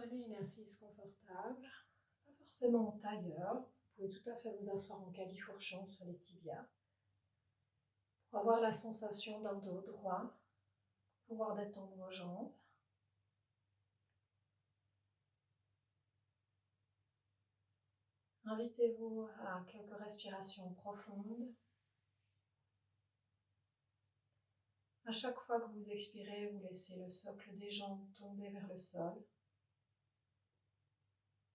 Prenez une assise confortable, pas forcément en tailleur. Vous pouvez tout à fait vous asseoir en califourchon sur les tibias pour avoir la sensation d'un dos droit, pouvoir détendre vos jambes. Invitez-vous à quelques respirations profondes. À chaque fois que vous expirez, vous laissez le socle des jambes tomber vers le sol.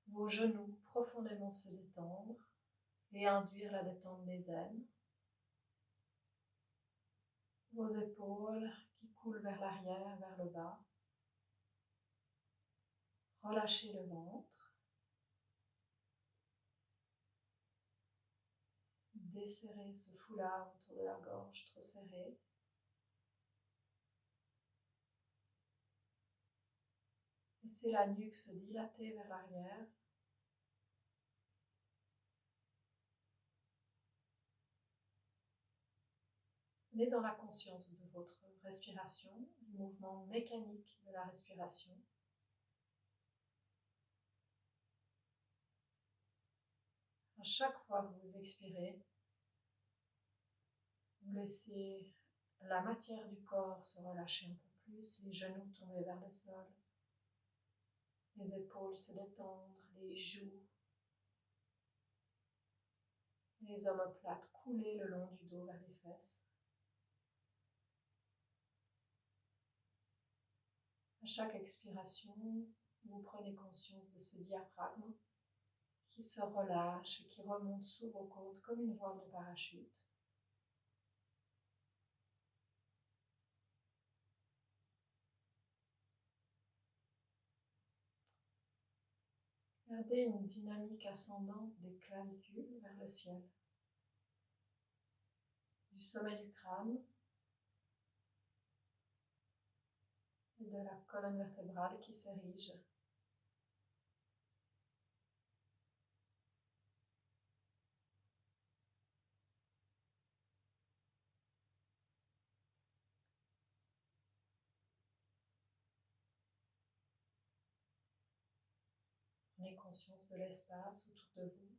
Vos genoux profondément se détendre et induire la détente des aines. Vos épaules qui coulent vers l'arrière, vers le bas. Relâchez le ventre. Desserrez ce foulard autour de la gorge trop serré. Laissez la nuque se dilater vers l'arrière. Venez dans la conscience de votre respiration, du mouvement mécanique de la respiration. À chaque fois que vous expirez, vous laissez la matière du corps se relâcher un peu plus, les genoux tomber vers le sol, les épaules se détendre, les joues, les omoplates couler le long du dos vers les fesses. À chaque expiration, vous prenez conscience de ce diaphragme qui se relâche et qui remonte sous vos côtes comme une voile de parachute. Gardez une dynamique ascendante des clavicules vers le ciel, du sommet du crâne et de la colonne vertébrale qui s'érige. Prenez conscience de l'espace autour de vous.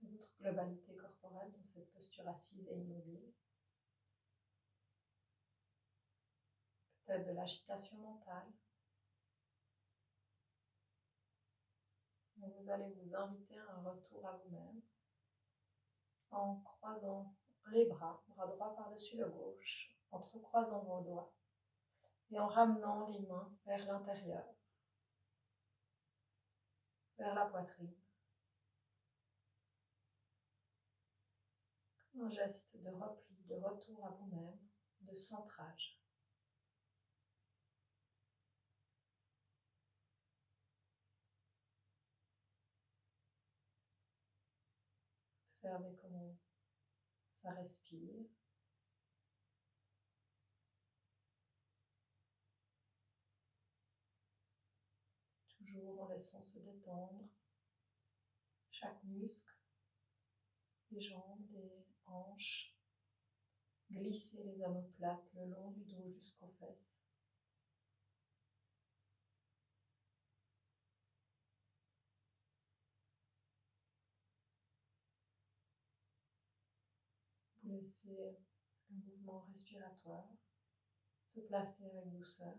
De votre globalité corporelle dans cette posture assise et immobile. Peut-être de l'agitation mentale. Mais vous allez vous inviter à un retour à vous-même en croisant les bras, bras droit par-dessus le gauche, entrecroisant vos doigts et en ramenant les mains vers l'intérieur, vers la poitrine. Un geste de repli, de retour à vous-même, de centrage. Observez comment ça respire. Toujours en laissant se détendre chaque muscle, les jambes, les hanches. Glissez les omoplates le long du dos jusqu'aux fesses. Vous laissez le mouvement respiratoire se placer avec douceur.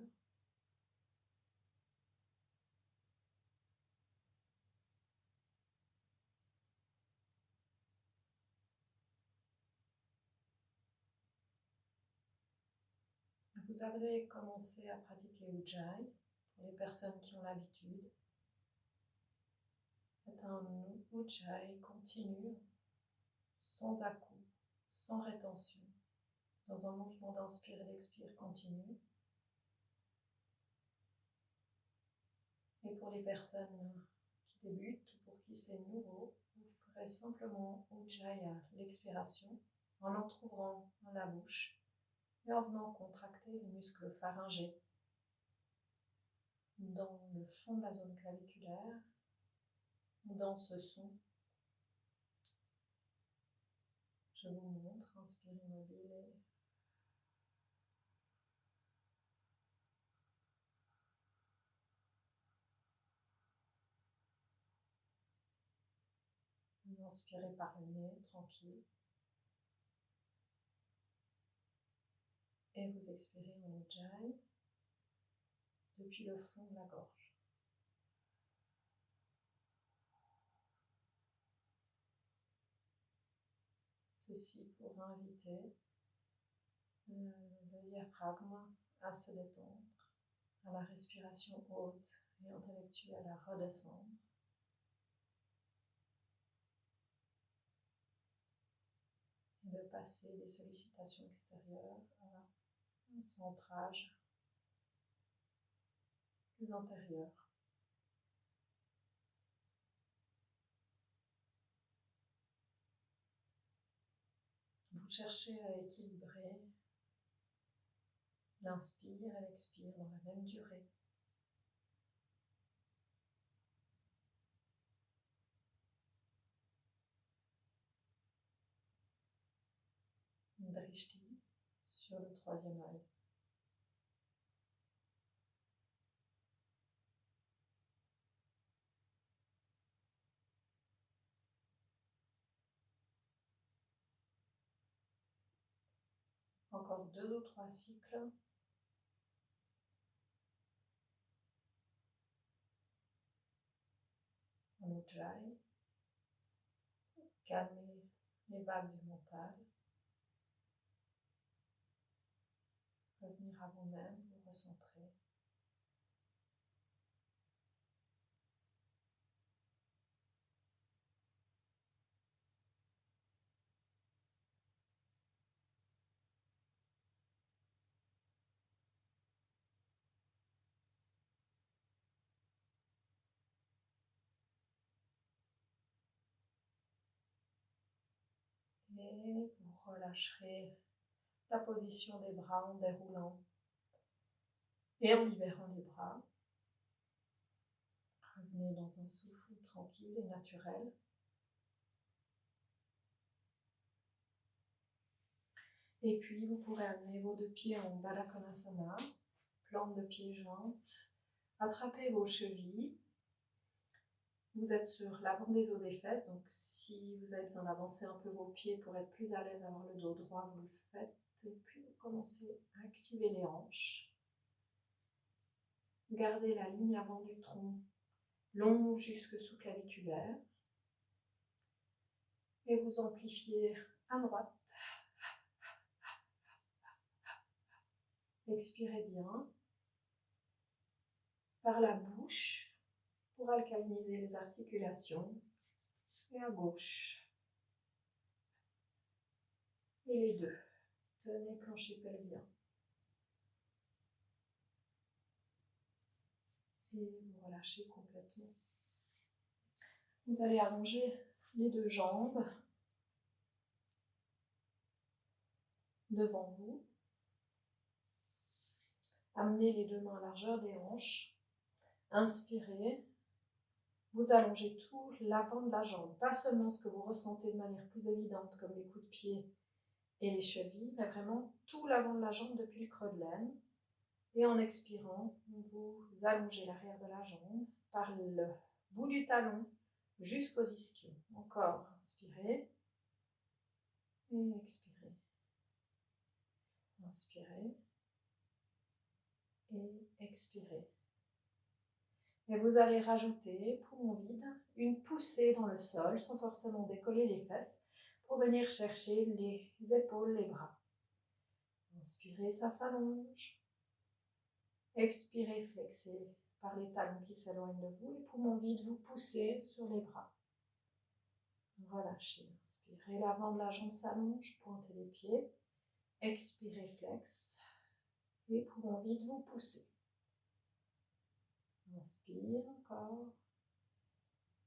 Vous allez commencer à pratiquer Ujjayi pour les personnes qui ont l'habitude. Faites un Ujjayi continu, sans à-coups, sans rétention, dans un mouvement d'inspire et d'expire continu. Et pour les personnes qui débutent, ou pour qui c'est nouveau, vous ferez simplement Ujjayi à l'expiration, en entr'ouvrant la bouche et en venant contracter les muscles pharyngés dans le fond de la zone claviculaire, dans ce son. Je vous montre, inspire immobile. Inspirez par le nez, tranquille. Et vous expirez en Ujjayi depuis le fond de la gorge. Ceci pour inviter le diaphragme à se détendre, à la respiration haute et intellectuelle à redescendre. Et de passer des sollicitations extérieures à un centrage plus antérieur. Vous cherchez à équilibrer l'inspire et l'expire dans la même durée. Une drishti sur le troisième œil. Encore 2 ou 3 cycles. En Ujjayi. Calmez les vagues du mental. Revenir à vous-même, vous recentrer. Et vous relâcherez la position des bras en déroulant et en libérant les bras. Revenez dans un souffle tranquille et naturel. Et puis vous pourrez amener vos 2 pieds en Baddha Konasana, plante de pieds jointes, attrapez vos chevilles. Vous êtes sur l'avant des os des fesses, donc si vous avez besoin d'avancer un peu vos pieds pour être plus à l'aise, avoir le dos droit, vous le faites. Et puis vous commencez à activer les hanches. Gardez la ligne avant du tronc longue jusque sous claviculaire. Et vous amplifiez à droite. Expirez bien par la bouche pour alcaliniser les articulations. Et à gauche. Et les deux. Tenez plancher pelvien. Et vous relâchez complètement. Vous allez allonger les 2 jambes devant vous. Amenez les 2 mains à largeur des hanches. Inspirez. Vous allongez tout l'avant de la jambe. Pas seulement ce que vous ressentez de manière plus évidente, comme les coups de pied et les chevilles, mais vraiment tout l'avant de la jambe depuis le creux de l'aine. Et en expirant, vous allongez l'arrière de la jambe par le bout du talon jusqu'aux ischions. Encore, inspirez et expirez. Inspirez et expirez. Et vous allez rajouter, poumon vide, une poussée dans le sol sans forcément décoller les fesses pour venir chercher les épaules, les bras. Inspirez, ça s'allonge. Expirez, flexez par les talons qui s'éloignent de vous et poumon vide, vous poussez sur les bras. Relâchez. Inspirez, l'avant de la jambe s'allonge, pointez les pieds. Expirez, flex. Et poumon vide, vous poussez. Inspire encore.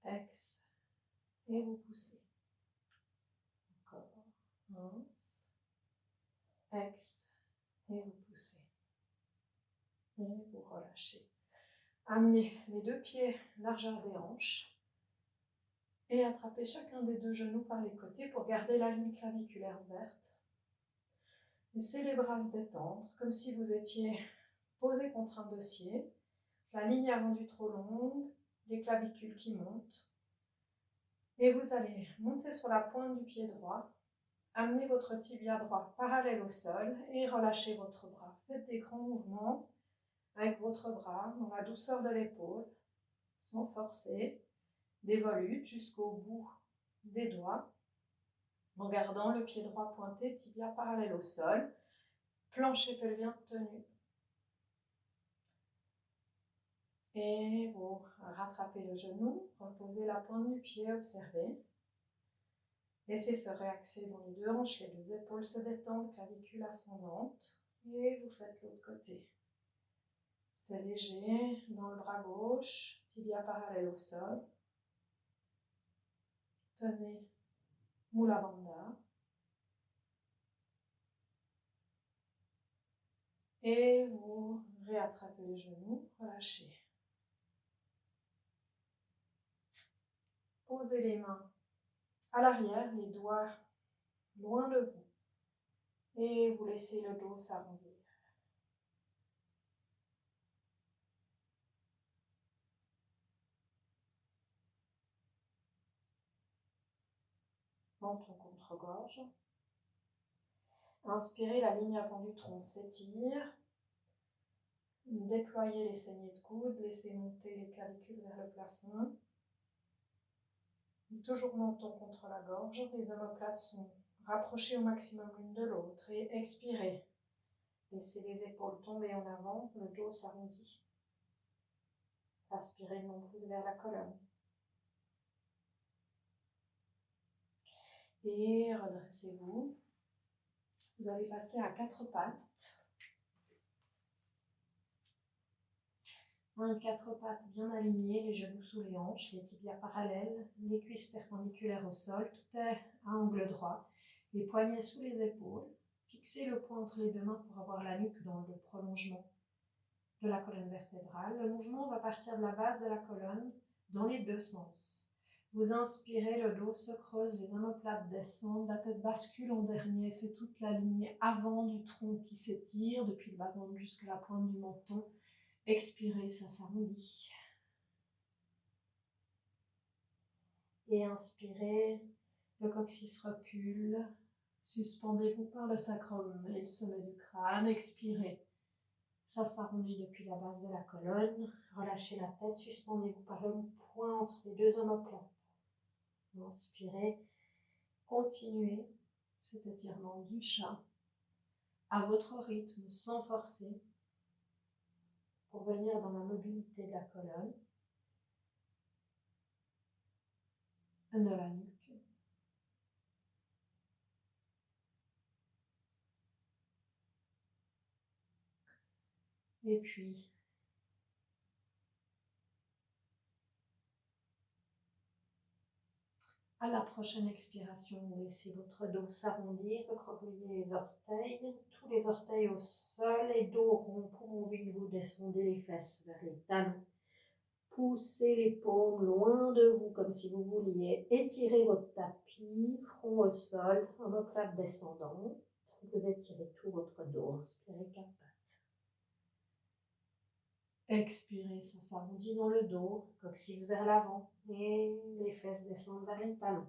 Ex. Et vous poussez. Encore. Ins. Ex. Et vous poussez. Et vous relâchez. Amenez les 2 pieds largeur des hanches. Et attrapez chacun des 2 genoux par les côtés pour garder la ligne claviculaire ouverte. Laissez les bras se détendre, comme si vous étiez posé contre un dossier. La ligne avant du trop longue, les clavicules qui montent. Et vous allez monter sur la pointe du pied droit, amener votre tibia droit parallèle au sol et relâchez votre bras. Faites des grands mouvements avec votre bras dans la douceur de l'épaule, sans forcer, des volutes jusqu'au bout des doigts, en gardant le pied droit pointé, tibia parallèle au sol, plancher pelvien tenu. Et vous rattrapez le genou, reposez la pointe du pied, observez. Laissez se réaxer dans les deux hanches, les deux épaules se détendent, clavicule ascendante. Et vous faites l'autre côté. C'est léger, dans le bras gauche, tibia parallèle au sol. Tenez Mula Bandha. Et vous réattrapez les genoux, relâchez. Posez les mains à l'arrière, les doigts loin de vous. Et vous laissez le dos s'arrondir. Menton contre gorge. Inspirez, la ligne avant du tronc s'étire. Déployez les saignées de coude, laissez monter les clavicules vers le plafond. Toujours menton contre la gorge, les omoplates sont rapprochées au maximum l'une de l'autre. Et expirez. Laissez les épaules tomber en avant, le dos s'arrondit. Aspirez le nombril vers la colonne. Et redressez-vous. Vous allez passer à quatre pattes. Quatre pattes bien alignées, les genoux sous les hanches, les tibias parallèles, les cuisses perpendiculaires au sol, tout est à angle droit. Les poignets sous les épaules. Fixez le poing entre les deux mains pour avoir la nuque dans le prolongement de la colonne vertébrale. Le mouvement va partir de la base de la colonne dans les deux sens. Vous inspirez, le dos se creuse, les omoplates descendent, la tête bascule en dernier. C'est toute la ligne avant du tronc qui s'étire, depuis le bas-ventre jusqu'à la pointe du menton. Expirez, ça s'arrondit. Et inspirez, le coccyx recule. Suspendez-vous par le sacrum et le sommet du crâne. Expirez. Ça s'arrondit depuis la base de la colonne. Relâchez la tête, suspendez-vous par le poing entre les deux omoplates. Inspirez, continuez cet étirement du chat à votre rythme, sans forcer, pour venir dans la mobilité de la colonne, de la nuque. Et puis, à la prochaine expiration, vous laissez votre dos s'arrondir, recroquevillez les orteils, tous les orteils au sol et dos rond, poumon vide, vous descendez les fesses vers les talons. Poussez les paumes loin de vous comme si vous vouliez étirer votre tapis, front au sol, omoplate descendante. Vous étirez tout votre dos, inspirez quatre pattes. Expirez, ça s'arrondit dans le dos, coccyx vers l'avant et les fesses descendent vers les talons.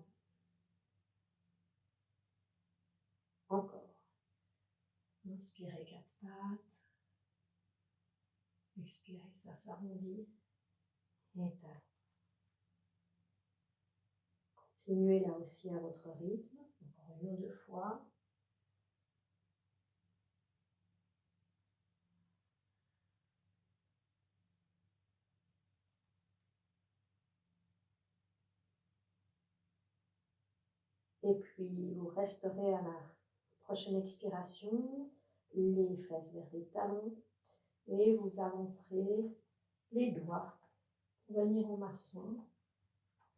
Encore. Inspirez quatre pattes. Expirez, ça s'arrondit. Et talons. Continuez là aussi à votre rythme, encore une ou deux fois. Et puis, vous resterez à la prochaine expiration, les fesses vers les talons, et vous avancerez les doigts pour venir au marsouin.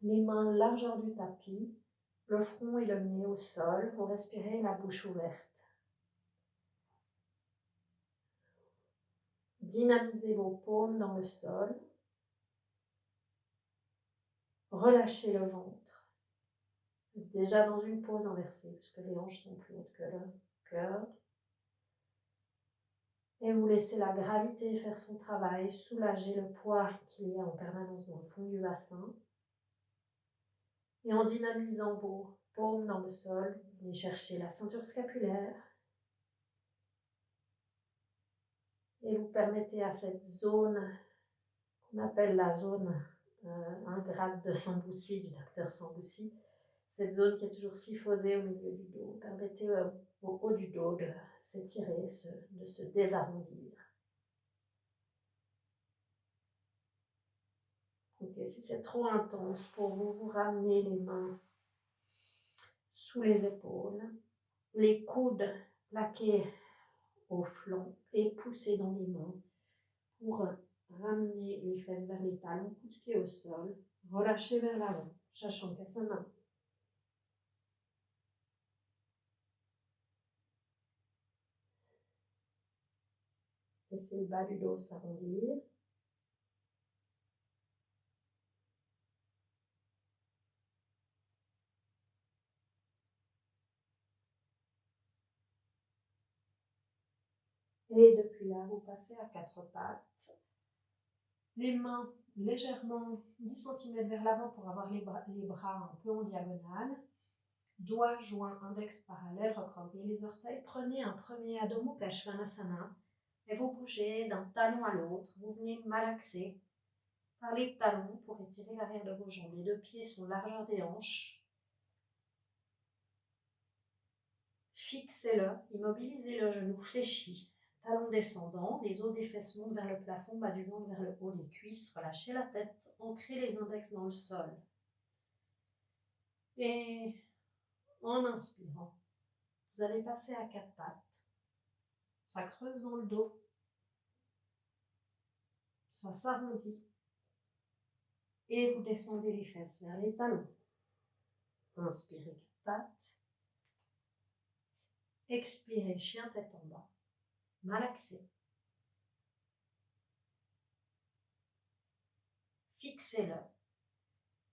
Les mains largeur du tapis, le front et le nez au sol, vous respirez la bouche ouverte. Dynamisez vos paumes dans le sol. Relâchez le ventre. Déjà dans une pose inversée, puisque les hanches sont plus hautes que le cœur. Et vous laissez la gravité faire son travail, soulager le poids qu'il y a en permanence dans le fond du bassin. Et en dynamisant vos paumes dans le sol, vous venez chercher la ceinture scapulaire. Et vous permettez à cette zone, qu'on appelle la zone 1 grade de Samboussi, du docteur Samboussi, cette zone qui est toujours syphosée au milieu du dos, permettez au haut du dos de s'étirer, de se désarrondir. Ok, si c'est trop intense pour vous, vous ramenez les mains sous les épaules, les coudes plaqués au flanc et poussés dans les mains pour ramener les fesses vers les talons, coup de pied au sol, relâchez vers l'avant, Shashankasana. Laissez le bas du dos s'arrondir. Et depuis là, vous passez à 4 pattes. Les mains légèrement 10 cm vers l'avant pour avoir les bras un peu en diagonale. Doigts joints, index parallèle, recroquez les orteils. Prenez un premier Adho Mukha Svanasana et vous bougez d'un talon à l'autre. Vous venez malaxer par les talons pour étirer l'arrière de vos jambes. Les deux pieds sont largeur des hanches. Fixez-le, immobilisez le genou fléchi. Talon descendant, les os des fesses montent vers le plafond, bas du ventre vers le haut, les cuisses, relâchez la tête, ancrez les index dans le sol. Et en inspirant, vous allez passer à 4 pattes. Ça creuse dans le dos. Ça s'arrondit. Et vous descendez les fesses vers les talons. Inspirez 4 pattes. Expirez, chien tête en bas. Malaxez. Fixez-le.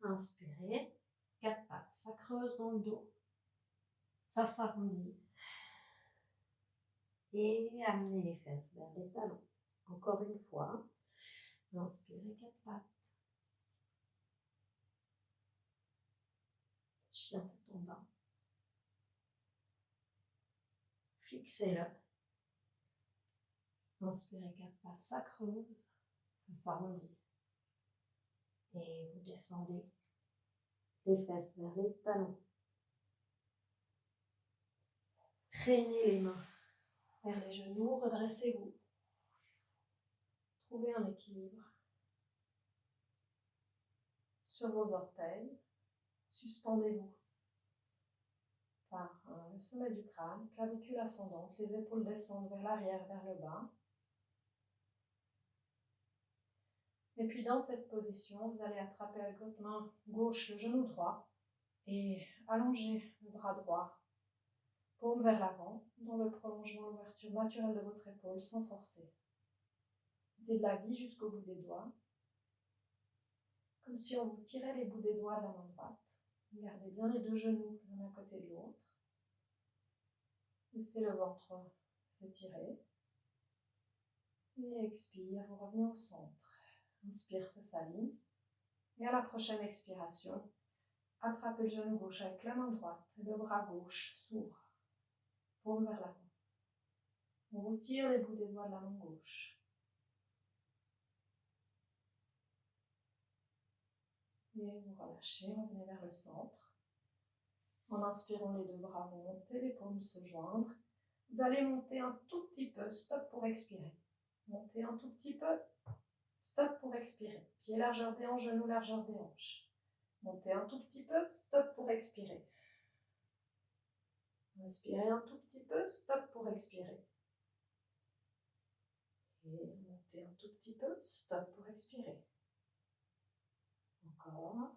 Inspirez. 4 pattes. Ça creuse dans le dos. Ça s'arrondit. Et amenez les fesses vers les talons. Encore une fois. Inspirez 4 pattes. Chien tête en bas. Fixez-le. Inspirez 4 pattes. Ça creuse. Ça s'arrondit. Et vous descendez les fesses vers les talons. Traînez les mains vers les genoux, redressez-vous. Trouvez un équilibre sur vos orteils. Suspendez-vous par le sommet du crâne, clavicule ascendante, les épaules descendent vers l'arrière, vers le bas. Et puis dans cette position, vous allez attraper avec votre main gauche le genou droit et allonger le bras droit, paume vers l'avant, dans le prolongement, l'ouverture naturelle de votre épaule sans forcer. Mettez de la vie jusqu'au bout des doigts, comme si on vous tirait les bouts des doigts de la main droite. Gardez bien les deux genoux l'un à côté de l'autre. Laissez le ventre s'étirer. Et expire, vous revenez au centre. Inspire, ça s'aligne. Et à la prochaine expiration, attrapez le genou gauche avec la main droite. Le bras gauche s'ouvre. Paume vers l'avant. On vous tire les bouts des doigts de la main gauche. Et vous relâchez, revenez vers le centre. En inspirant, les deux bras vont monter, les paumes se joindre. Vous allez monter un tout petit peu, stop pour expirer. Montez un tout petit peu, stop pour expirer. Pied largeur des hanches, genou largeur des hanches. Montez un tout petit peu, stop pour expirer. Inspirez un tout petit peu, stop pour expirer. Et montez un tout petit peu, stop pour expirer. Encore.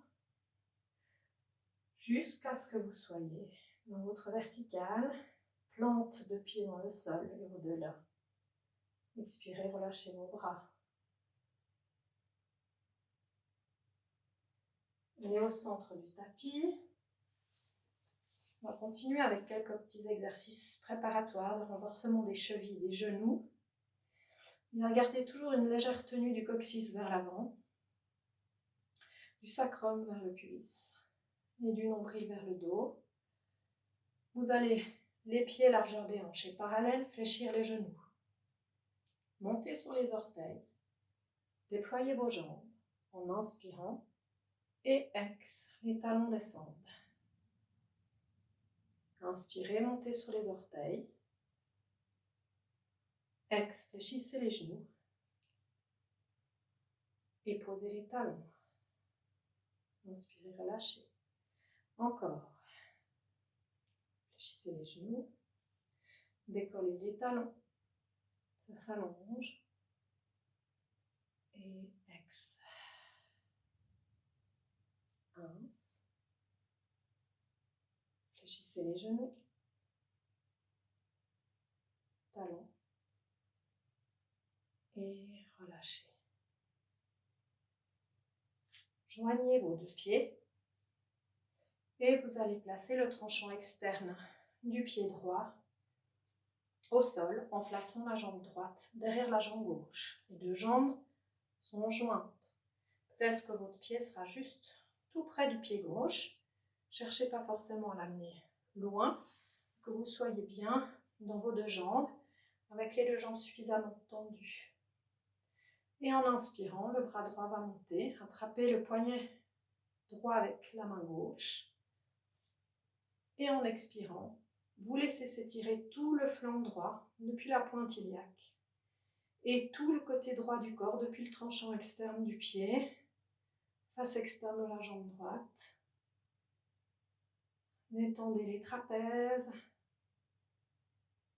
Jusqu'à ce que vous soyez dans votre verticale, plante de pied dans le sol et au-delà. Expirez, relâchez vos bras. On est au centre du tapis. On va continuer avec quelques petits exercices préparatoires de renforcement des chevilles et des genoux. Bien, gardez toujours une légère tenue du coccyx vers l'avant, du sacrum vers le pubis. et du nombril vers le dos. Vous allez, les pieds largeur des hanches et parallèles, fléchir les genoux. Montez sur les orteils. Déployez vos jambes en inspirant et ex, les talons descendent. Inspirez, montez sur les orteils. Ex, fléchissez les genoux. Et posez les talons. Inspirez, relâchez. Encore. Fléchissez les genoux. Décollez les talons. Ça s'allonge. Et ex. Ins. Fléchissez les genoux. Talons. Et relâchez. Joignez vos deux pieds. Et vous allez placer le tranchant externe du pied droit au sol en plaçant la jambe droite derrière la jambe gauche. Les deux jambes sont jointes. Peut-être que votre pied sera juste tout près du pied gauche. Cherchez pas forcément à l'amener loin, que vous soyez bien dans vos deux jambes, avec les deux jambes suffisamment tendues. Et en inspirant, le bras droit va monter, attrapez le poignet droit avec la main gauche. Et en expirant, vous laissez s'étirer tout le flanc droit depuis la pointe iliaque et tout le côté droit du corps depuis le tranchant externe du pied, face externe de la jambe droite. Détendez les trapèzes.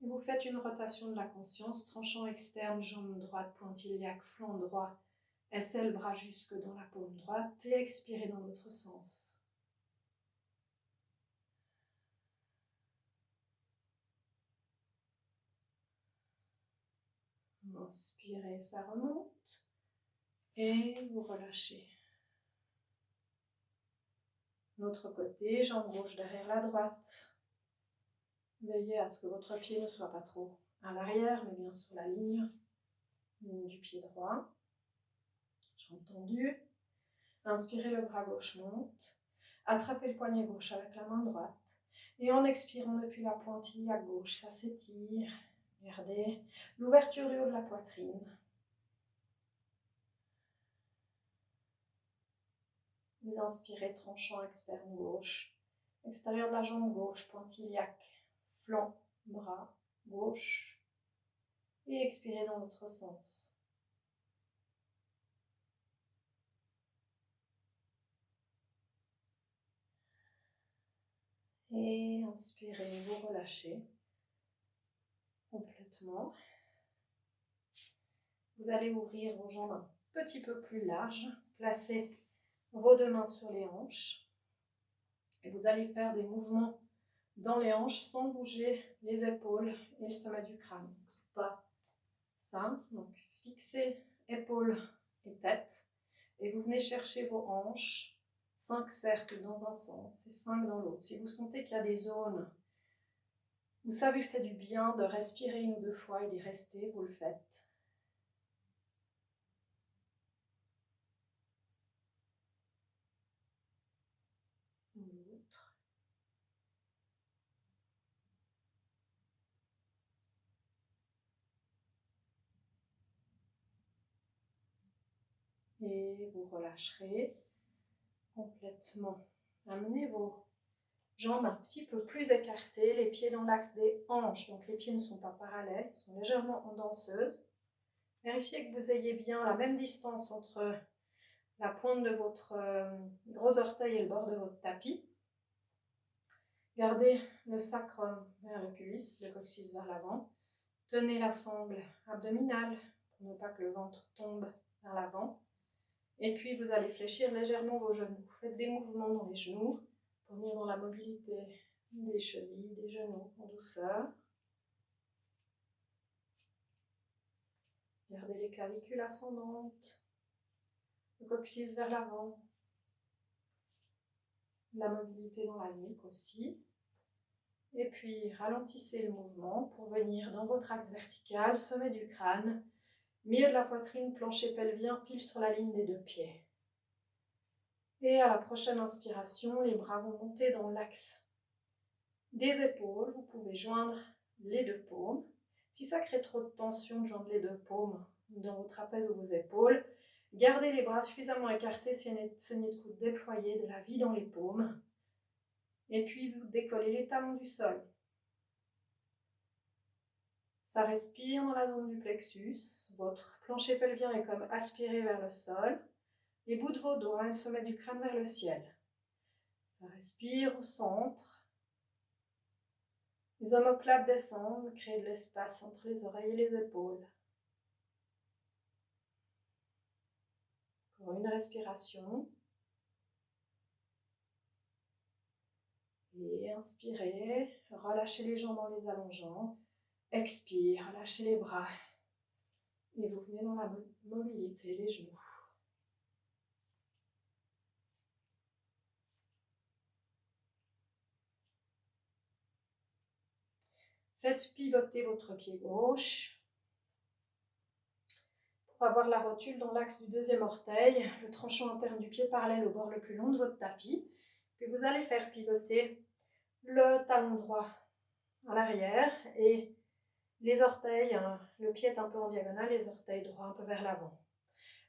Et vous faites une rotation de la conscience, tranchant externe, jambe droite, pointe iliaque, flanc droit, aisselle, bras jusque dans la paume droite et expirez dans l'autre sens. Inspirez, ça remonte et vous relâchez. L'autre côté, jambe gauche derrière la droite. Veillez à ce que votre pied ne soit pas trop à l'arrière, mais bien sur la ligne du pied droit. Jambe tendue. Inspirez, le bras gauche monte. Attrapez le poignet gauche avec la main droite. Et en expirant depuis la pointe iliaque gauche, ça s'étire. Gardez l'ouverture du haut de la poitrine. Vous inspirez, tranchant externe gauche. Extérieur de la jambe gauche, pointe iliaque, flanc, bras gauche. Et expirez dans l'autre sens. Et inspirez, vous relâchez complètement. Vous allez ouvrir vos jambes un petit peu plus larges. Placez vos deux mains sur les hanches. Et vous allez faire des mouvements dans les hanches sans bouger les épaules et le sommet du crâne. C'est pas ça. Donc fixez épaules et tête. Et vous venez chercher vos hanches. 5 cercles dans un sens et 5 dans l'autre. Si vous sentez qu'il y a des zones où ça vous fait du bien de respirer 1 ou 2 fois et d'y rester, vous le faites. L'autre. Et vous relâcherez complètement. Amenez vos jambes un petit peu plus écartées, les pieds dans l'axe des hanches, donc les pieds ne sont pas parallèles, ils sont légèrement en danseuse. Vérifiez que vous ayez bien la même distance entre la pointe de votre gros orteil et le bord de votre tapis. Gardez le sacrum vers le cuisse, le coccyx vers l'avant. Tenez la sangle abdominale pour ne pas que le ventre tombe vers l'avant. Et puis vous allez fléchir légèrement vos genoux. Faites des mouvements dans les genoux pour venir dans la mobilité des chevilles, des genoux en douceur. Gardez les clavicules ascendantes, le coccyx vers l'avant, la mobilité dans la nuque aussi. Et puis ralentissez le mouvement pour venir dans votre axe vertical, sommet du crâne, milieu de la poitrine, plancher pelvien, pile sur la ligne des deux pieds. Et à la prochaine inspiration, les bras vont monter dans l'axe des épaules. Vous pouvez joindre les deux paumes. Si ça crée trop de tension de joindre les deux paumes dans vos trapèzes ou vos épaules, gardez les bras suffisamment écartés, saignez de coude déployée, de la vie dans les paumes. Et puis vous décollez les talons du sol. Ça respire dans la zone du plexus. Votre plancher pelvien est comme aspiré vers le sol. Les bouts de vos doigts, le sommet du crâne vers le ciel. Ça respire au centre. Les omoplates descendent, créent de l'espace entre les oreilles et les épaules. Encore une respiration. Et inspirez, relâchez les jambes en les allongeant. Expire, relâchez les bras. Et vous venez dans la mobilité des genoux. Faites pivoter votre pied gauche pour avoir la rotule dans l'axe du deuxième orteil, le tranchant interne du pied parallèle au bord le plus long de votre tapis. Puis vous allez faire pivoter le talon droit à l'arrière et les orteils, le pied est un peu en diagonale, les orteils droits un peu vers l'avant.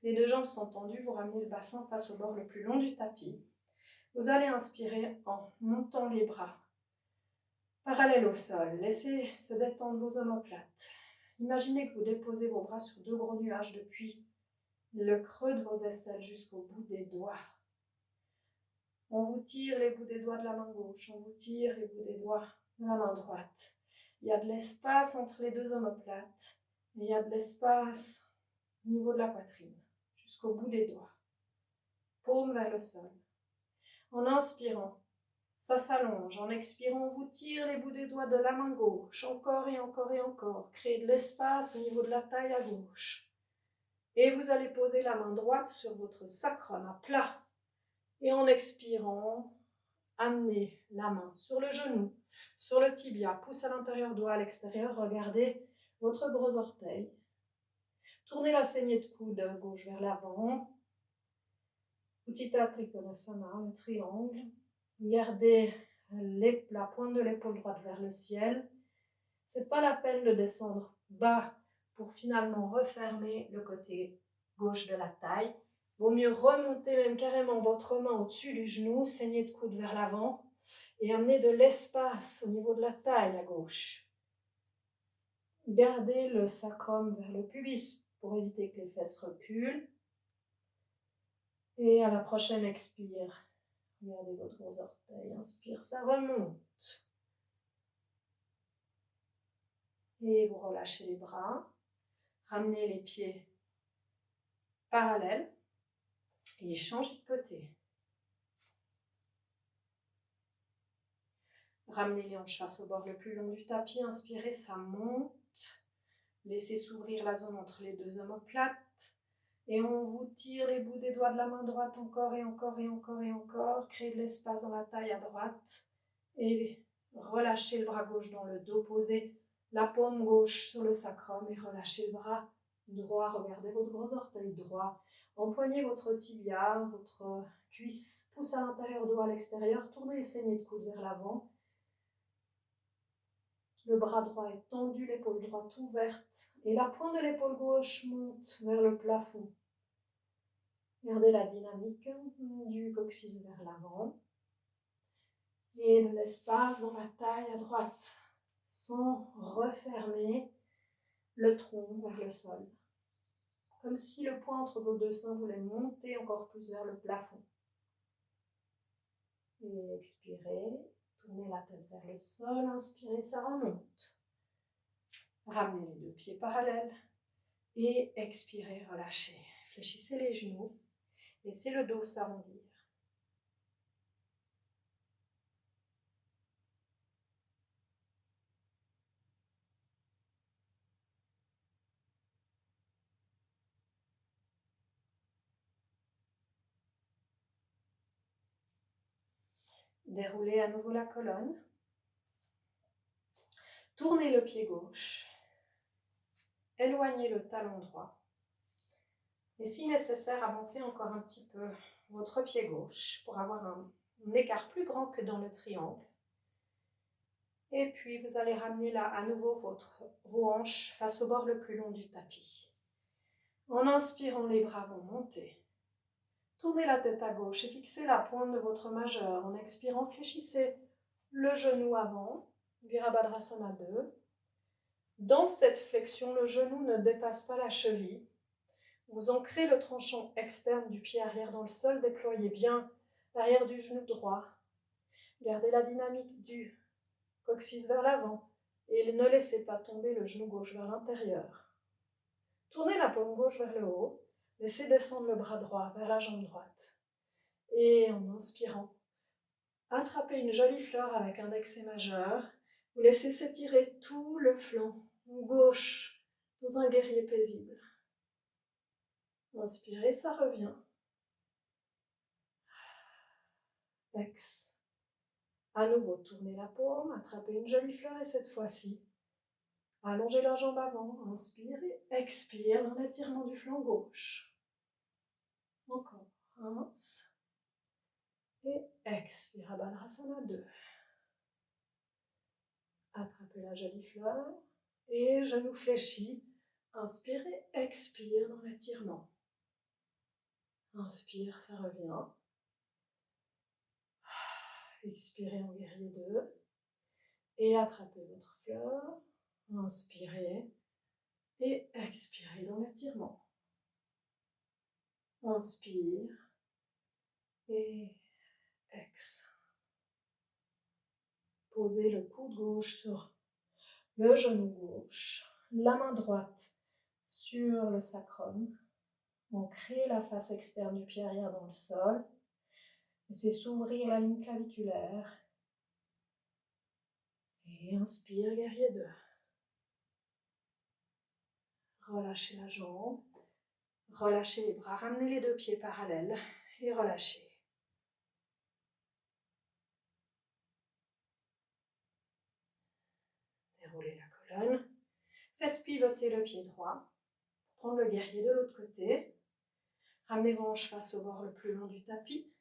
Les deux jambes sont tendues, vous ramenez le bassin face au bord le plus long du tapis. Vous allez inspirer en montant les bras parallèles au sol. Laissez se détendre vos omoplates. Imaginez que vous déposez vos bras sur deux gros nuages depuis le creux de vos aisselles jusqu'au bout des doigts. On vous tire les bouts des doigts de la main gauche, on vous tire les bouts des doigts de la main droite. Il y a de l'espace entre les deux omoplates, et il y a de l'espace au niveau de la poitrine, jusqu'au bout des doigts. Paume vers le sol. En inspirant, ça s'allonge. En expirant, on vous tire les bouts des doigts de la main gauche, encore et encore et encore. Créez de l'espace au niveau de la taille à gauche. Et vous allez poser la main droite sur votre sacrum à plat. Et en expirant, amenez la main sur le genou, sur le tibia, pouce à l'intérieur, doigt à l'extérieur. Regardez votre gros orteil. Tournez la saignée de coude gauche vers l'avant. Utthita Trikonasana, le triangle. Gardez la pointe de l'épaule droite vers le ciel. C'est pas la peine de descendre bas pour finalement refermer le côté gauche de la taille. Vaut mieux remonter même carrément votre main au-dessus du genou, saignée de coude vers l'avant et amener de l'espace au niveau de la taille à gauche. Gardez le sacrum vers le pubis pour éviter que les fesses reculent. Et à la prochaine expire, regardez votre gros orteil, inspire, ça remonte. Et vous relâchez les bras, ramenez les pieds parallèles et changez de côté. Ramenez les hanches face au bord le plus long du tapis, inspirez, ça monte. Laissez s'ouvrir la zone entre les deux omoplates. Et on vous tire les bouts des doigts de la main droite encore et encore et encore et encore. Créez de l'espace dans la taille à droite. Et relâchez le bras gauche dans le dos. Posez la paume gauche sur le sacrum et relâchez le bras droit. Regardez votre gros orteil droit. Empoignez votre tibia, votre cuisse, pouce à l'intérieur, doigt à l'extérieur. Tournez les saignées de coude vers l'avant. Le bras droit est tendu, l'épaule droite ouverte. Et la pointe de l'épaule gauche monte vers le plafond. Gardez la dynamique du coccyx vers l'avant. Et de l'espace dans la taille à droite. Sans refermer le tronc vers le sol. Comme si le poids entre vos deux seins voulait monter encore plus vers le plafond. Et expirez. Tournez la tête vers le sol. Inspirez, ça remonte. Ramenez les deux pieds parallèles. Et expirez, relâchez. Fléchissez les genoux. Laissez le dos s'arrondir. Déroulez à nouveau la colonne. Tournez le pied gauche. Éloignez le talon droit. Et si nécessaire, avancez encore un petit peu votre pied gauche pour avoir un écart plus grand que dans le triangle. Et puis, vous allez ramener là à nouveau vos hanches face au bord le plus long du tapis. En inspirant, les bras vont monter. Tournez la tête à gauche et fixez la pointe de votre majeur. En expirant, fléchissez le genou avant, Virabhadrasana 2. Dans cette flexion, le genou ne dépasse pas la cheville. Vous ancrez le tranchant externe du pied arrière dans le sol, déployez bien l'arrière du genou droit. Gardez la dynamique du coccyx vers l'avant et ne laissez pas tomber le genou gauche vers l'intérieur. Tournez la paume gauche vers le haut, laissez descendre le bras droit vers la jambe droite. Et en inspirant, attrapez une jolie fleur avec index et majeur. Vous laissez s'étirer tout le flanc gauche dans un guerrier paisible. Inspirez, ça revient. Ex. À nouveau, tournez la paume, attrapez une jolie fleur et cette fois-ci, allongez la jambe avant. Inspire et expire dans l'étirement du flanc gauche. Encore. 1 et expire. Virabhadrasana 2. Attrapez la jolie fleur et genou fléchi. Inspirez, expire dans l'étirement. Inspire, ça revient. Expirez en guerrier 2. Et attrapez votre fleur. Inspirez et expirez dans l'étirement. Inspire et ex. Posez le coude gauche sur le genou gauche, la main droite sur le sacrum. Ancrez la face externe du pied arrière dans le sol. Laissez s'ouvrir la ligne claviculaire. Et inspire, guerrier 2. Relâchez la jambe. Relâchez les bras. Ramenez les deux pieds parallèles. Et relâchez. Déroulez la colonne. Faites pivoter le pied droit. Prendre le guerrier de l'autre côté. Ramenez vos hanches face au bord le plus long du tapis.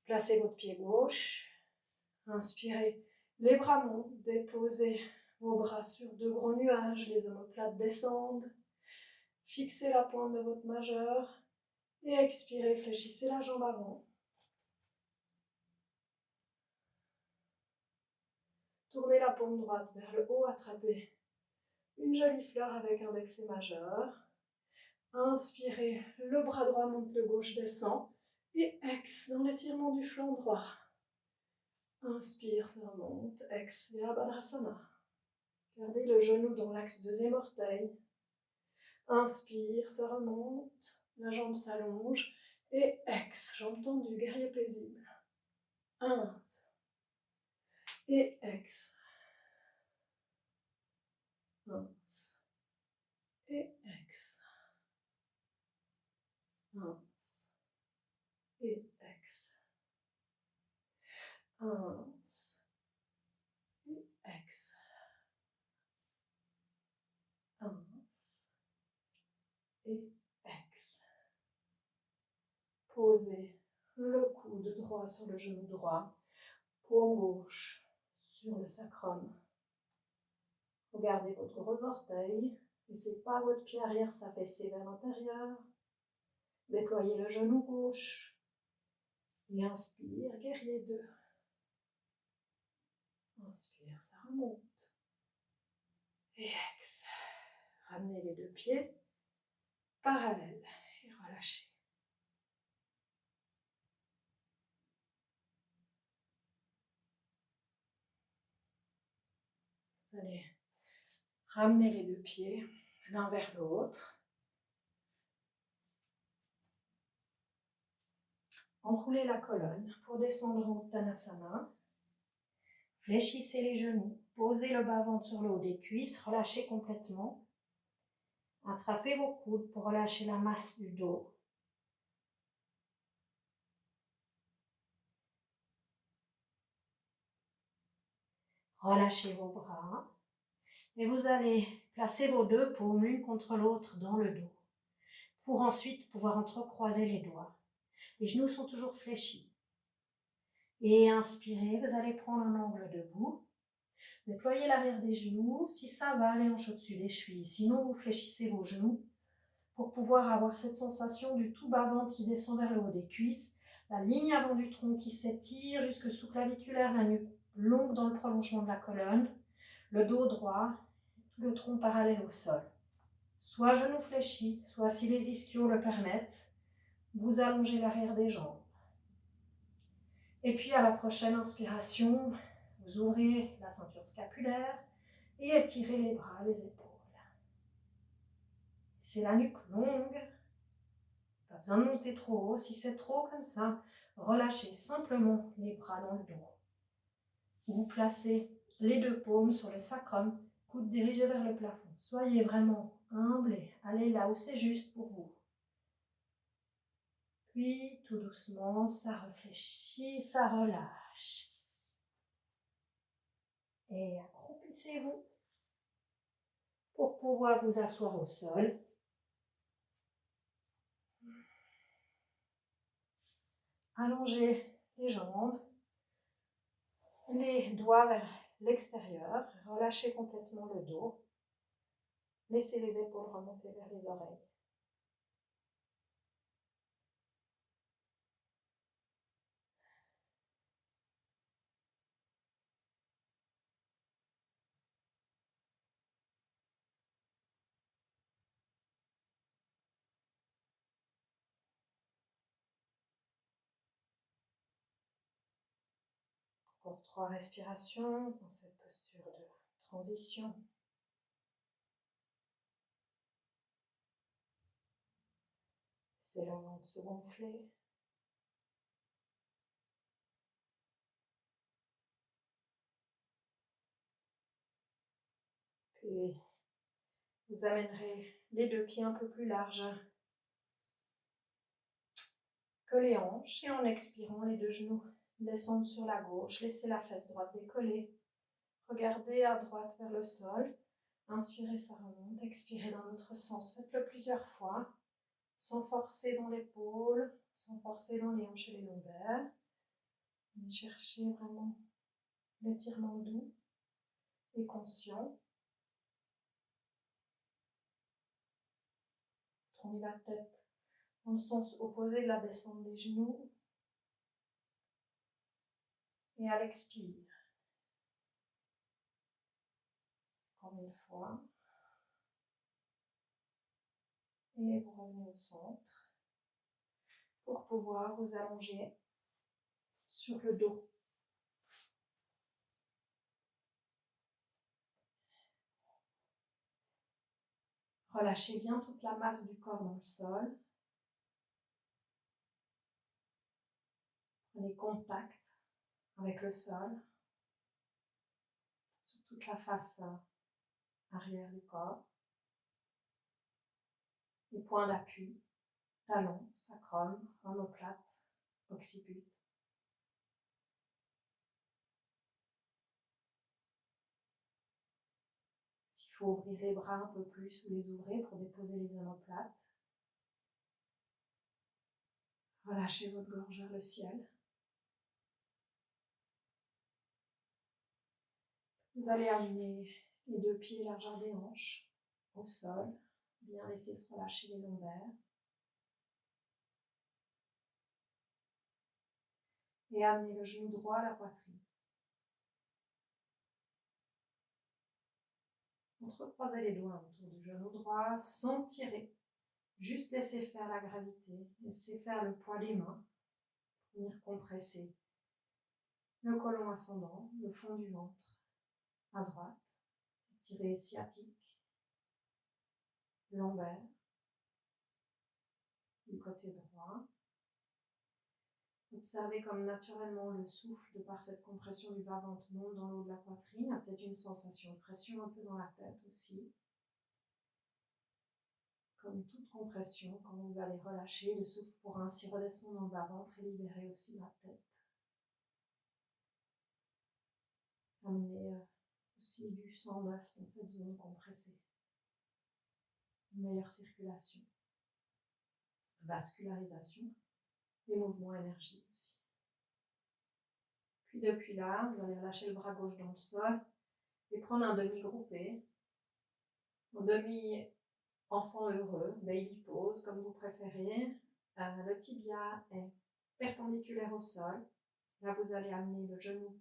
Placez votre pied gauche. Inspirez, les bras montent. Déposez vos bras sur deux gros nuages. Les omoplates descendent. Fixez la pointe de votre majeur. Et expirez, fléchissez la jambe avant. Tournez la paume droite vers le haut. Attrapez une jolie fleur avec index et majeur. Inspirez, le bras droit monte, le gauche descend. Et ex dans l'étirement du flanc droit. Inspire, ça remonte. Ex, Virabhadrasana. Gardez le genou dans l'axe deuxième orteil. Inspire, ça remonte. La jambe s'allonge. Et ex, jambe tendue, guerrier paisible. 1. Et ex. 1. Et ex. 1. Et ex. 1. Et ex. 1. Et ex. Posez le coude droit sur le genou droit, paume gauche sur le sacrum. Regardez votre gros orteil, laissez pas votre pied arrière s'affaisser vers l'intérieur. Déployez le genou gauche et inspire, guerrier 2. Inspire, ça remonte. Et ex. Ramenez les deux pieds parallèles et relâchez. Vous allez ramener les deux pieds l'un vers l'autre. Enroulez la colonne pour descendre en Uttanasana. Fléchissez les genoux. Posez le bas-ventre sur le haut des cuisses. Relâchez complètement. Attrapez vos coudes pour relâcher la masse du dos. Relâchez vos bras. Et vous allez placer vos deux paumes l'une contre l'autre dans le dos, pour ensuite pouvoir entrecroiser les doigts. Les genoux sont toujours fléchis. Et inspirez, vous allez prendre un angle debout. Déployez l'arrière des genoux. Si ça va, les hanches au-dessus des chevilles. Sinon, vous fléchissez vos genoux pour pouvoir avoir cette sensation du tout bas-ventre qui descend vers le haut des cuisses. La ligne avant du tronc qui s'étire jusque sous claviculaire, la nuque longue dans le prolongement de la colonne. Le dos droit, tout le tronc parallèle au sol. Soit genoux fléchis, soit si les ischios le permettent, vous allongez l'arrière des jambes. Et puis à la prochaine inspiration, vous ouvrez la ceinture scapulaire et étirez les bras, les épaules. C'est la nuque longue, pas besoin de monter trop haut. Si c'est trop comme ça, relâchez simplement les bras dans le dos. Vous placez les deux paumes sur le sacrum, coude dirigé vers le plafond. Soyez vraiment humble et allez là où c'est juste pour vous. Puis, tout doucement, ça réfléchit, ça relâche. Et accroupissez-vous pour pouvoir vous asseoir au sol. Allongez les jambes, les doigts vers l'extérieur, relâchez complètement le dos. Laissez les épaules remonter vers les oreilles. Pour 3 respirations dans cette posture de transition. Laissez le ventre se gonfler. Puis vous amènerez les deux pieds un peu plus larges que les hanches. Et en expirant, les deux genoux descendent sur la gauche. Laissez la fesse droite décoller. Regardez à droite vers le sol. Inspirez, ça remonte. Expirez dans l'autre sens. Faites-le plusieurs fois. Sans forcer dans l'épaule, sans forcer dans les hanches et les lombaires. Mais cherchez vraiment l'étirement doux et conscient. Tournez la tête dans le sens opposé de la descente des genoux. Et à l'expire, encore une fois. Et vous revenez au centre pour pouvoir vous allonger sur le dos. Relâchez bien toute la masse du corps dans le sol. Prenez contact avec le sol sur toute la face arrière du corps. Les points d'appui, talons, sacrum, omoplate, occiput. S'il faut ouvrir les bras un peu plus, vous les ouvrez pour déposer les omoplates. Relâchez votre gorge vers le ciel. Vous allez amener les deux pieds largeur des hanches au sol. Bien laisser se relâcher les lombaires. Et amener le genou droit à la poitrine. Entrecroisez les doigts autour du genou droit sans tirer. Juste laisser faire la gravité. Laissez faire le poids des mains. Venir compresser le côlon ascendant, le fond du ventre à droite. Étirez sciatique, lombaire, du côté droit. Observez comme naturellement le souffle, de par cette compression du bas-ventre, monte dans le haut de la poitrine. Il y a peut-être une sensation de pression un peu dans la tête aussi. Comme toute compression, quand vous allez relâcher, le souffle pourra ainsi redescendre dans le bas-ventre et libérer aussi la tête. Amener aussi du sang neuf dans cette zone compressée. Une meilleure circulation, vascularisation les mouvements énergie aussi. Puis depuis là, vous allez relâcher le bras gauche dans le sol et prendre un demi-groupé, un demi-enfant heureux, baby pose, comme vous préférez. Le tibia est perpendiculaire au sol. Là, vous allez amener le genou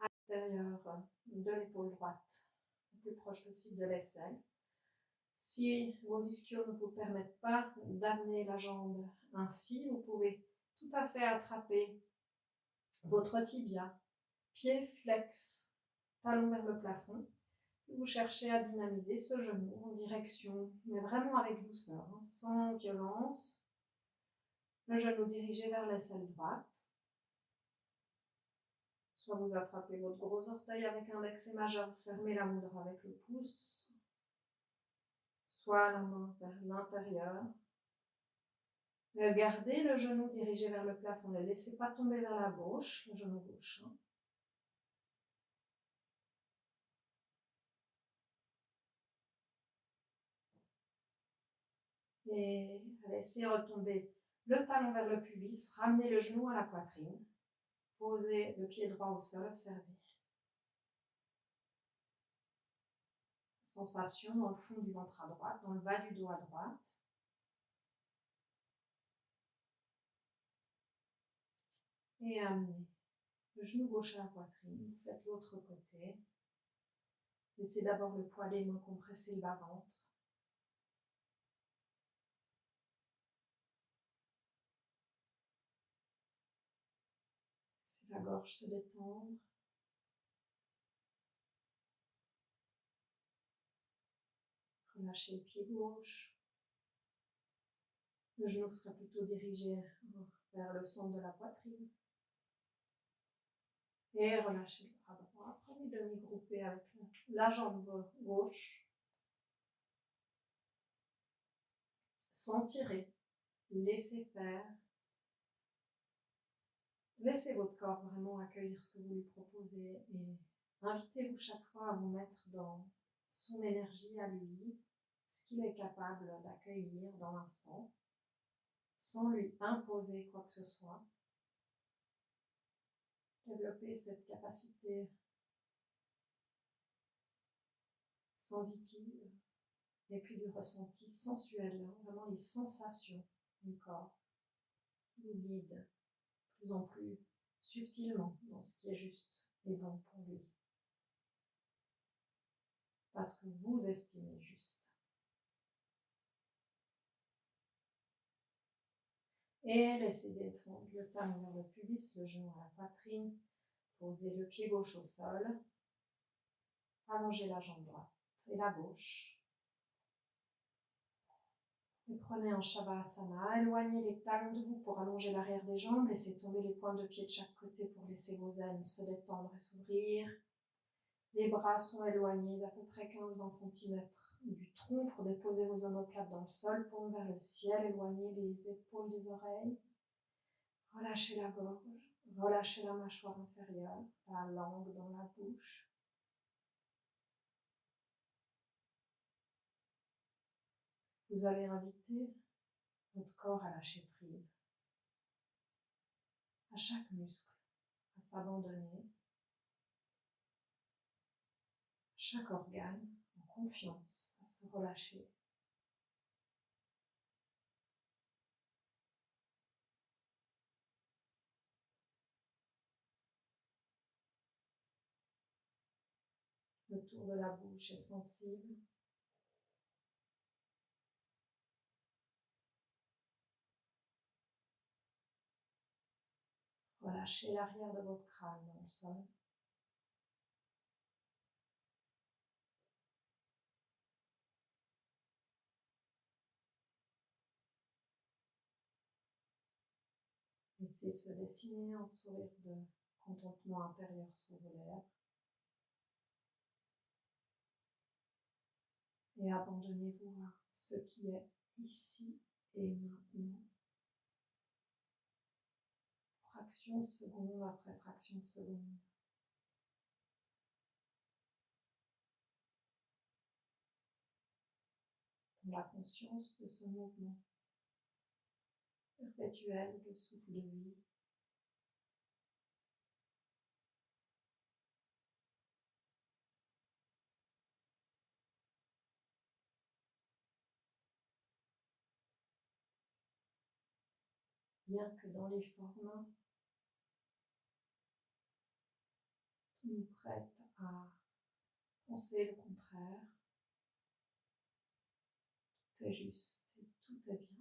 à l'extérieur de l'épaule droite, le plus proche possible de l'aisselle. Si vos ischios ne vous permettent pas d'amener la jambe ainsi, vous pouvez tout à fait attraper votre tibia, pied flex, talon vers le plafond. Vous cherchez à dynamiser ce genou en direction, mais vraiment avec douceur, sans violence. Le genou dirigé vers l'aisselle droite. Soit vous attrapez votre gros orteil avec index et majeur, vous fermez la mudra avec le pouce. Soit la main vers l'intérieur. Gardez le genou dirigé vers le plafond, ne laissez pas tomber vers la gauche, le genou gauche. Et laissez retomber le talon vers le pubis, ramenez le genou à la poitrine, posez le pied droit au sol, observez. Sensation dans le fond du ventre à droite, dans le bas du dos à droite. Et amenez le genou gauche à la poitrine, vous faites l'autre côté. Laissez d'abord le poids des mains compresser le bas-ventre. Laissez la gorge se détendre. Relâchez le pied gauche. Le genou sera plutôt dirigé vers le centre de la poitrine. Et relâchez le bras droit. Prenez demi-groupé avec la jambe gauche. Sans tirer. Laissez faire. Laissez votre corps vraiment accueillir ce que vous lui proposez et invitez-vous chaque fois à vous mettre dans son énergie à lui, ce qu'il est capable d'accueillir dans l'instant, sans lui imposer quoi que ce soit. Développer cette capacité sensitive et puis du ressenti sensuel, vraiment les sensations du corps vous guident de plus en plus subtilement dans ce qui est juste et bon pour lui. Parce que vous estimez juste. Et laissez descendre le talon vers le pubis, le genou à la poitrine. Posez le pied gauche au sol. Allongez la jambe droite et la gauche. Et prenez un Shavasana. Éloignez les talons de vous pour allonger l'arrière des jambes. Laissez tomber les pointes de pied de chaque côté pour laisser vos aines se détendre et s'ouvrir. Les bras sont éloignés d'à peu près 15-20 cm du tronc pour déposer vos omoplates dans le sol. Paume vers le ciel. Éloignez les épaules des oreilles. Relâchez la gorge. Relâchez la mâchoire inférieure, la langue dans la bouche. Vous allez inviter votre corps à lâcher prise, à chaque muscle, à s'abandonner, à chaque organe, en confiance, à se relâcher. Le tour de la bouche est sensible. Relâchez l'arrière de votre crâne dans le sol. Laissez se dessiner un sourire de contentement intérieur sur vos lèvres. Et abandonnez-vous à ce qui est ici et maintenant. Fraction de seconde après fraction de seconde. Dans la conscience de ce mouvement. perpétuel de souffle de vie. Bien que dans les formes, tout nous prête à penser le contraire, tout est juste et tout est bien.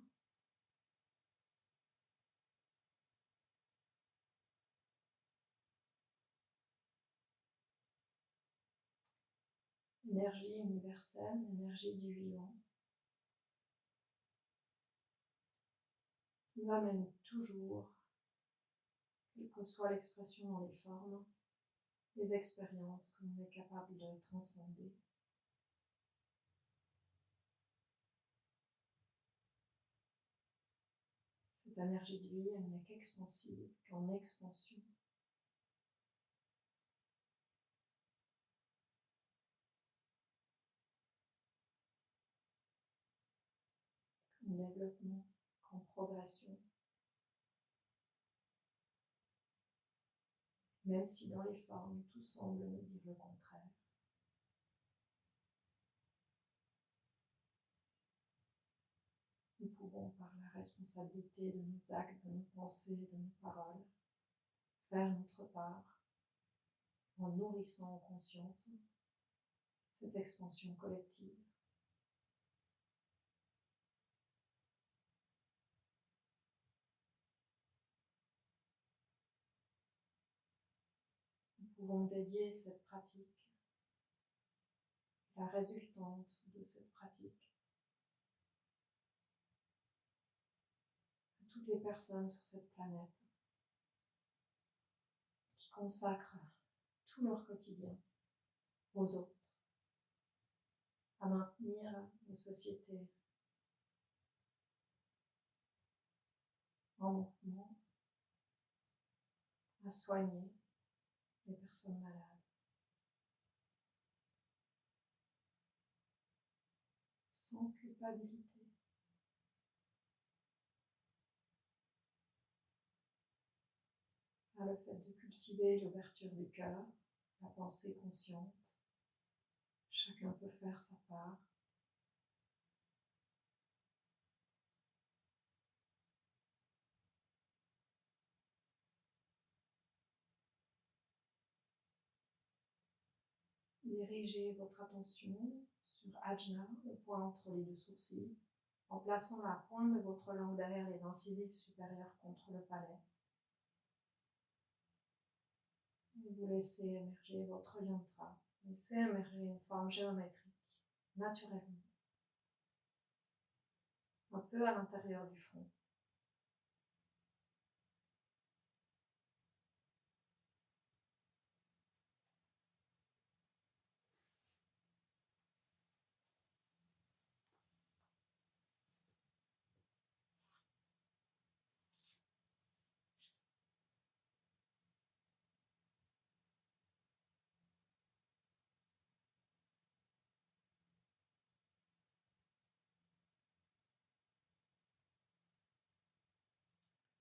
L'énergie universelle, l'énergie du vivant, nous amène toujours, quelle que soit l'expression dans les formes, les expériences que l'on est capable de transcender. Cette énergie de vie, elle n'est qu'expansive, qu'en expansion. Qu'en développement, qu'en progression. Même si dans les formes, tout semble nous dire le contraire. Nous pouvons, par la responsabilité de nos actes, de nos pensées, de nos paroles, faire notre part en nourrissant en conscience cette expansion collective. Nous pouvons dédier cette pratique, la résultante de cette pratique, à toutes les personnes sur cette planète qui consacrent tout leur quotidien aux autres, à maintenir nos sociétés en mouvement, à soigner les personnes malades. Sans culpabilité. Par le fait de cultiver l'ouverture du cœur, la pensée consciente, chacun peut faire sa part. Dirigez votre attention sur Ajna, le point entre les deux sourcils, en plaçant la pointe de votre langue derrière les incisives supérieures contre le palais. Et vous laissez émerger votre yantra. Laissez émerger une forme géométrique, naturellement, un peu à l'intérieur du front.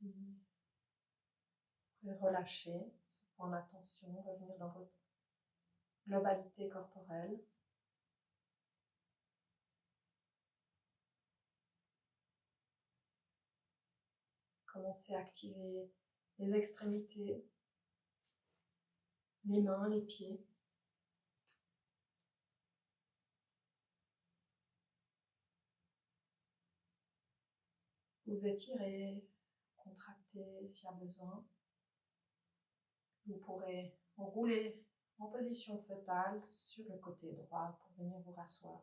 Vous pouvez relâcher ce point d'attention, revenir dans votre globalité corporelle. Commencez à activer les extrémités, les mains, les pieds. Vous étirez, contractez s'il y a besoin. Vous pourrez rouler en position fœtale sur le côté droit pour venir vous rasseoir.